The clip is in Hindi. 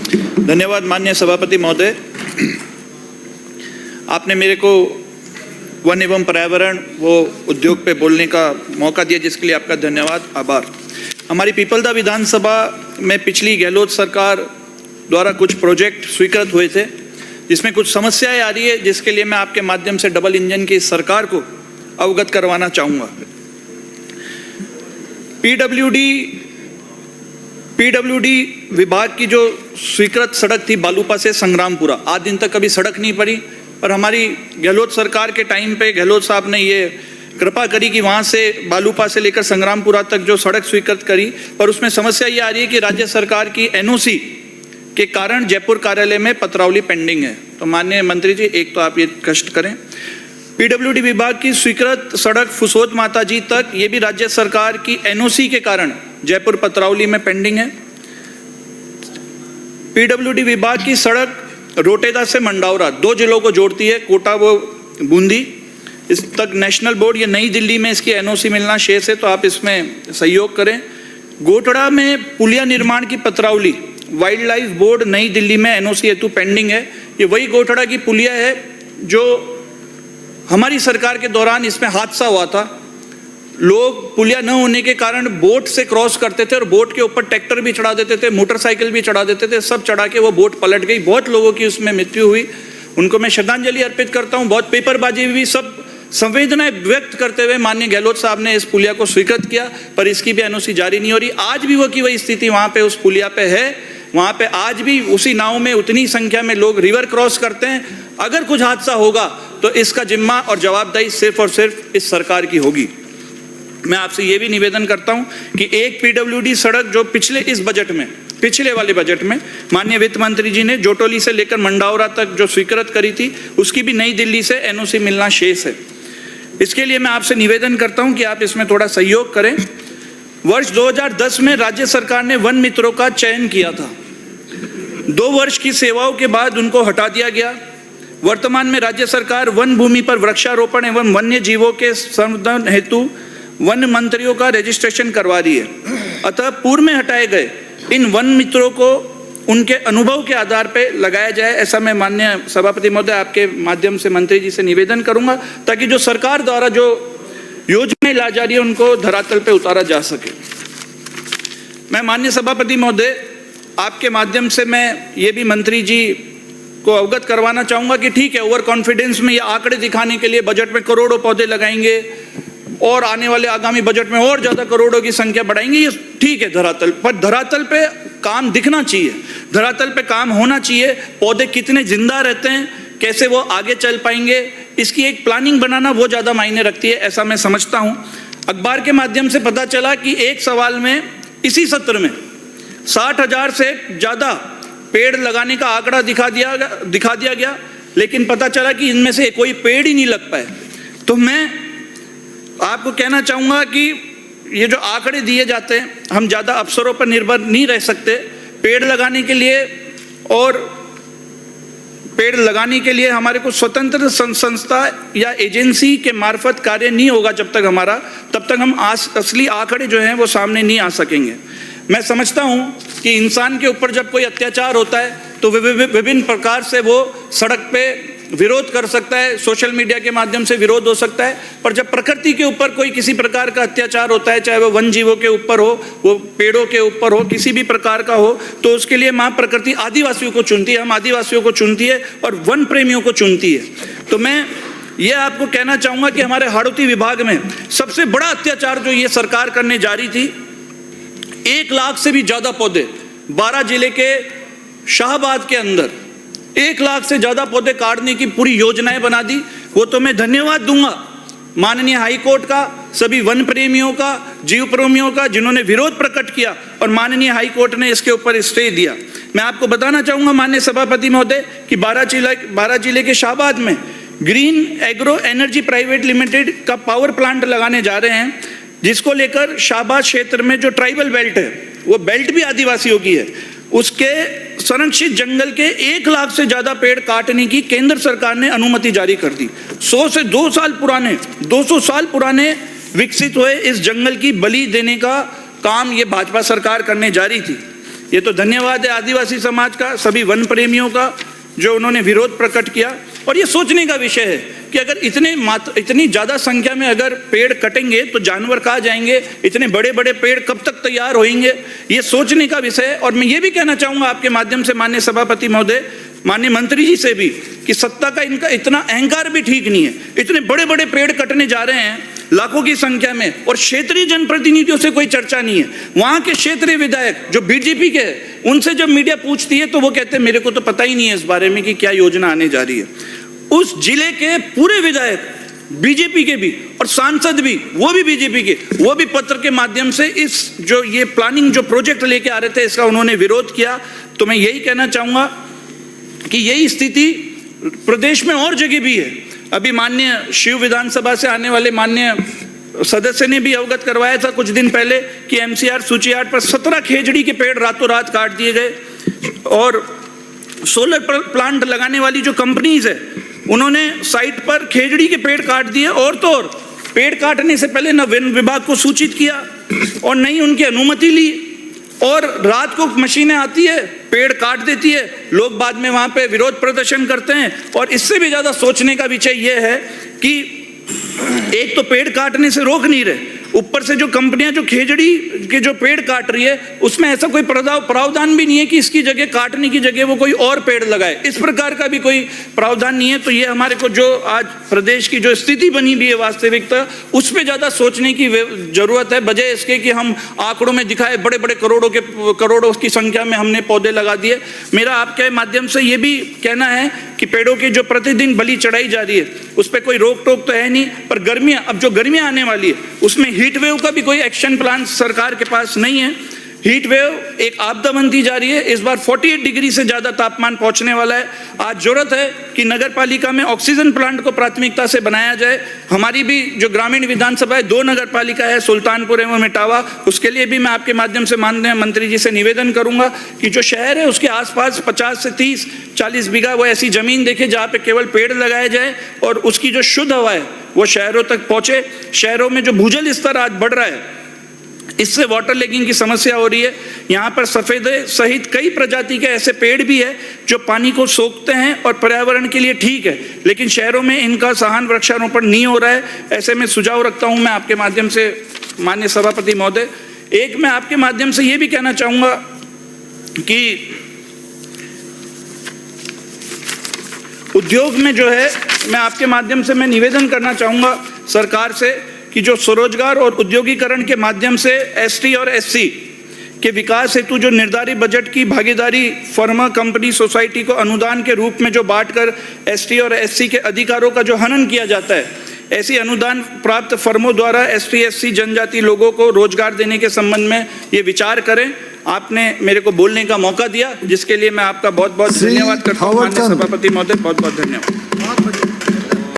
धन्यवाद माननीय सभापति महोदय। आपने मेरे को वन एवं पर्यावरण वो उद्योग पे बोलने का मौका दिया, जिसके लिए आपका धन्यवाद, आभार। हमारी पीपलदा विधानसभा में पिछली गहलोत सरकार द्वारा कुछ प्रोजेक्ट स्वीकृत हुए थे, जिसमें कुछ समस्याएं आ रही है, जिसके लिए मैं आपके माध्यम से डबल इंजन की सरकार को अवगत करवाना चाहूँगा। पीडब्ल्यूडी विभाग की जो स्वीकृत सड़क थी बालूपा से संग्रामपुरा, आज दिन तक कभी सड़क नहीं पड़ी, पर हमारी गहलोत सरकार के टाइम पे गहलोत साहब ने ये कृपा करी कि वहाँ से बालूपा से लेकर संग्रामपुरा तक जो सड़क स्वीकृत करी, पर उसमें समस्या ये आ रही है कि राज्य सरकार की एनओसी के कारण जयपुर कार्यालय में पत्रावली पेंडिंग है। तो माननीय मंत्री जी, एक तो आप ये कष्ट करें। पीडब्ल्यूडी विभाग की स्वीकृत सड़क फुसोत माता जी तक, ये भी राज्य सरकार की एनओसी के कारण जयपुर पत्रावली में पेंडिंग है। पीडब्ल्यूडी विभाग की सड़क रोटेदा से मंडावरा 2 जिलों को जोड़ती है, कोटा व बूंदी, इस तक नेशनल बोर्ड या नई दिल्ली में इसकी एनओसी मिलना शेष है, तो आप इसमें सहयोग करें। गोटड़ा में पुलिया निर्माण की पत्रावली वाइल्ड लाइफ बोर्ड नई दिल्ली में एनओसी हेतु पेंडिंग है। ये वही गोटड़ा की पुलिया है जो हमारी सरकार के दौरान इसमें हादसा हुआ था। लोग पुलिया न होने के कारण बोट से क्रॉस करते थे और बोट के ऊपर ट्रैक्टर भी चढ़ा देते थे, मोटरसाइकिल भी चढ़ा देते थे, सब चढ़ा के वो बोट पलट गई। बहुत लोगों की उसमें मृत्यु हुई, उनको मैं श्रद्धांजलि अर्पित करता हूँ। बहुत पेपरबाजी भी, सब संवेदनाएं व्यक्त करते हुए माननीय गहलोत साहब ने इस पुलिया को स्वीकृत किया, पर इसकी भी एनओसी जारी नहीं हो रही। आज भी वो की वही स्थिति वहाँ पे उस पुलिया पे है। वहाँ पे आज भी उसी नाव में उतनी संख्या में लोग रिवर क्रॉस करते हैं। अगर कुछ हादसा होगा तो इसका जिम्मा और जवाबदेही सिर्फ और सिर्फ इस सरकार की होगी। मैं आपसे ये भी निवेदन करता हूँ कि एक पीडब्ल्यूडी सड़क जो पिछले वाले बजट में माननीय वित्त मंत्री जी ने जोटोली से लेकर मंडावरा तक जो स्वीकृत करी थी, उसकी भी नई दिल्ली से एनओसी मिलना शेष है। इसके लिए मैं आपसे निवेदन करता हूँ कि आप इसमें थोड़ा सहयोग करें। वर्ष 2010 में राज्य सरकार ने वन मित्रों का चयन किया था। 2 वर्ष की सेवाओं के बाद उनको हटा दिया गया। वर्तमान में राज्य सरकार वन भूमि पर वृक्षारोपण एवं वन्य जीवों के संवर्धन हेतु वन मंत्रियों का रजिस्ट्रेशन करवा रही है। अतः पूर्व में हटाए गए इन वन मित्रों को उनके अनुभव के आधार पर लगाया जाए, ऐसा मैं माननीय सभापति महोदय आपके माध्यम से मंत्री जी से निवेदन करूंगा, ताकि जो सरकार द्वारा जो योजनाएं ला जा रही है उनको धरातल पे उतारा जा सके। मैं माननीय सभापति महोदय आपके माध्यम से मैं ये भी मंत्री जी को अवगत करवाना चाहूंगा कि ठीक है, ओवर कॉन्फिडेंस में ये आंकड़े दिखाने के लिए बजट में करोड़ों पौधे लगाएंगे और आने वाले आगामी बजट में और ज्यादा करोड़ों की संख्या बढ़ाएंगे, ये ठीक है धरातल पर। धरातल पे काम दिखना चाहिए, धरातल पे काम होना चाहिए। पौधे कितने जिंदा रहते हैं, कैसे वो आगे चल पाएंगे, इसकी एक प्लानिंग बनाना वो ज्यादा मायने रखती है, ऐसा मैं समझता हूं। अखबार के माध्यम से पता चला कि एक सवाल में इसी सत्र में 60,000 से ज्यादा पेड़ लगाने का आंकड़ा दिखा दिया गया, लेकिन पता चला कि इनमें से कोई पेड़ ही नहीं लग पाए। तो मैं आपको कहना चाहूंगा कि ये जो आंकड़े दिए जाते हैं, हम ज़्यादा अफसरों पर निर्भर नहीं रह सकते। पेड़ लगाने के लिए हमारे को स्वतंत्र संस्था या एजेंसी के मार्फत कार्य नहीं होगा जब तक हमारा, तब तक हम असली आंकड़े जो हैं वो सामने नहीं आ सकेंगे। मैं समझता हूं कि इंसान के ऊपर जब कोई अत्याचार होता है तो विभिन्न प्रकार से वो सड़क पे विरोध कर सकता है, सोशल मीडिया के माध्यम से विरोध हो सकता है, पर जब प्रकृति के ऊपर कोई किसी प्रकार का अत्याचार होता है, चाहे वो वन जीवों के ऊपर हो, वो पेड़ों के ऊपर हो, किसी भी प्रकार का हो, तो उसके लिए माँ प्रकृति आदिवासियों को चुनती है, हम आदिवासियों को चुनती है और वन प्रेमियों को चुनती है। तो मैं ये आपको कहना चाहूँगा कि हमारे हाड़ौती विभाग में सबसे बड़ा अत्याचार जो ये सरकार करने जा रही थी, 1 लाख से भी ज़्यादा पौधे 12 जिले के शाहबाद के अंदर 1 लाख से ज्यादा पौधे काटने की पूरी योजनाएं बना दी। वो तो मैं धन्यवाद दूंगा माननीय हाई कोर्ट का, सभी वन प्रेमियों का, जीव प्रेमियों का, जिन्होंने विरोध प्रकट किया और माननीय हाई कोर्ट ने इसके ऊपर स्टे दिया। मैं आपको बताना चाहूंगा माननीय सभापति महोदय कि 12 जिले के शाहबाद में green agro energy private limited का पावर प्लांट लगाने जा रहे हैं, जिसको लेकर शाहबाद क्षेत्र में जो ट्राइबल बेल्ट है, वो बेल्ट भी आदिवासियों की है, उसके संरक्षित जंगल के 1 लाख से ज्यादा पेड़ काटने की केंद्र सरकार ने अनुमति जारी कर दी। 200 साल पुराने विकसित हुए इस जंगल की बलि देने का काम ये भाजपा सरकार करने जा रही थी। ये तो धन्यवाद है आदिवासी समाज का, सभी वन प्रेमियों का, जो उन्होंने विरोध प्रकट किया। और ये सोचने का विषय है कि अगर इतनी ज़्यादा संख्या में अगर पेड़ कटेंगे तो जानवर कहाँ जाएंगे, इतने बड़े बड़े पेड़ कब तक तैयार होंगे, ये सोचने का विषय है। और मैं ये भी कहना चाहूँगा आपके माध्यम से माननीय सभापति महोदय, माननीय मंत्री जी से भी, कि सत्ता का इनका इतना अहंकार भी ठीक नहीं है। इतने बड़े बड़े पेड़ कटने जा रहे हैं लाखों की संख्या में, और क्षेत्रीय जनप्रतिनिधियों से कोई चर्चा नहीं है। वहाँ के क्षेत्रीय विधायक जो बीजेपी के हैं, उनसे जब मीडिया पूछती है तो वो कहते हैं मेरे को तो पता ही नहीं है इस बारे में कि क्या योजना आने जा रही है। उस जिले के पूरे विधायक बीजेपी के भी और सांसद भी, वो भी बीजेपी के, वो भी पत्र के माध्यम से इस जो ये प्लानिंग जो प्रोजेक्ट लेके आ रहे थे, इसका उन्होंने विरोध किया। तो मैं यही कहना चाहूँगा कि यही स्थिति प्रदेश में और जगह भी है। अभी माननीय शिव विधानसभा से आने वाले माननीय सदस्य ने भी अवगत करवाया था कुछ दिन पहले कि एमसीआर सूची 8 पर 17 खेजड़ी के पेड़ रातों रात काट दिए गए। और सोलर प्लांट लगाने वाली जो कंपनीज है, उन्होंने साइट पर खेजड़ी के पेड़ काट दिए। और तो और पेड़ काटने से पहले न वन विभाग को सूचित किया और न ही उनकी अनुमति ली, और रात को मशीनें आती है, पेड़ काट देती है, लोग बाद में वहां पे विरोध प्रदर्शन करते हैं। और इससे भी ज्यादा सोचने का विषय यह है कि एक तो पेड़ काटने से रोक नहीं रहे, ऊपर से जो कंपनियां जो खेजड़ी के जो पेड़ काट रही है, उसमें ऐसा कोई प्रावधान भी नहीं है कि इसकी जगह, काटने की जगह वो कोई और पेड़ लगाए, इस प्रकार का भी कोई प्रावधान नहीं है। तो ये हमारे को जो आज प्रदेश की जो स्थिति बनी हुई है वास्तविकता, उस पर ज्यादा सोचने की जरूरत है, बजाय इसके कि हम आंकड़ों में दिखाए बड़े बड़े करोड़ों की संख्या में हमने पौधे लगा दिए। मेरा आपके माध्यम से ये भी कहना है कि पेड़ों की जो प्रतिदिन बलि चढ़ाई जा रही है, उस पर कोई रोक टोक तो है नहीं, पर गर्मियां, अब जो गर्मियां आने वाली है, उसमें हीट वेव का भी कोई एक्शन प्लान सरकार के पास नहीं है। हीट वेव एक आपदा बनती जा रही है। इस बार 48 डिग्री से ज्यादा तापमान पहुंचने वाला है। आज जरूरत है कि नगर पालिका में ऑक्सीजन प्लांट को प्राथमिकता से बनाया जाए। हमारी भी जो ग्रामीण विधानसभा है, 2 नगर पालिका है, सुल्तानपुर एवं इटावा, उसके लिए भी मैं आपके माध्यम से माननीय मंत्री जी से निवेदन करूंगा कि जो शहर है उसके आसपास 50 से 30-40 बीघा वो ऐसी जमीन देखे जहाँ पे केवल पेड़ लगाए जाए और उसकी जो शुद्ध हवा है वो शहरों तक पहुंचे। शहरों में जो भूजल स्तर आज बढ़ रहा है, इससे वाटर लैगिंग की समस्या हो रही है। यहाँ पर सफेदे सहित कई प्रजाति के ऐसे पेड़ भी है जो पानी को सोखते हैं और पर्यावरण के लिए ठीक है, लेकिन शहरों में इनका सहान वृक्षारोपण नहीं हो रहा है। ऐसे में सुझाव रखता हूँ मैं आपके माध्यम से माननीय सभापति महोदय। एक मैं आपके माध्यम से ये भी कहना चाहूँगा कि उद्योग में जो है, मैं आपके माध्यम से मैं निवेदन करना चाहूँगा सरकार से कि जो स्वरोजगार और उद्योगीकरण के माध्यम से एसटी और एससी के विकास हेतु जो निर्धारित बजट की भागीदारी फर्मा, कंपनी, सोसाइटी को अनुदान के रूप में जो बांटकर एसटी और एससी के अधिकारों का जो हनन किया जाता है, ऐसी अनुदान प्राप्त फर्मों द्वारा एसटी एससी जनजाति लोगों को रोजगार देने के संबंध में ये विचार करें। आपने मेरे को बोलने का मौका दिया, जिसके लिए मैं आपका बहुत बहुत धन्यवाद करता हूँ माननीय सभापति महोदय। बहुत बहुत धन्यवाद।